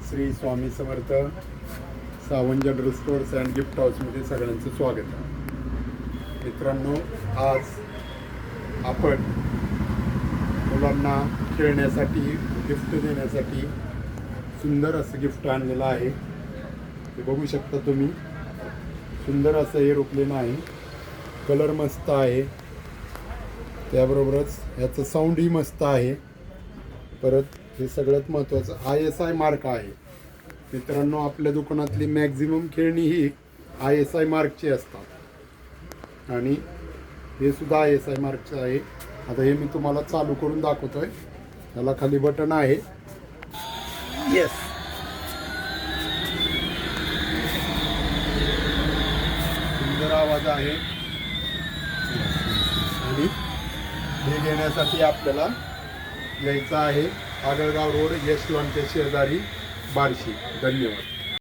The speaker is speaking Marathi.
Shri Swami Samarth. Sawant general stores and gift हाऊसमध्ये सगळ्यांचं स्वागत आहे. मित्रांनो, आज आपण मुलांना खेळण्यासाठी गिफ्ट देण्यासाठी सुंदर असं गिफ्ट आणलेलं आहे. हे बघू शकता तुम्ही. सुंदर असं एरोप्लेन आहे. कलर मस्त आहे. त्याबरोबरच याचं साऊंडही मस्त आहे. परत हे सगळ्यात महत्त्वाचं ISI मार्क आहे. मित्रांनो, आपल्या दुकानातली मॅक्झिमम खेळणी ही ISI मार्कची असतात आणि हे सुद्धा ISI मार्कचं आहे. आता हे मी तुम्हाला चालू करून दाखवतोय. त्याला खाली बटन आहे. येस, सुंदर आवाज आहे. आणि हे घेण्यासाठी आपल्याला यायचं आहे आगळगाव रोड, यश लॉनच्या शेजारी, बार्शी. धन्यवाद.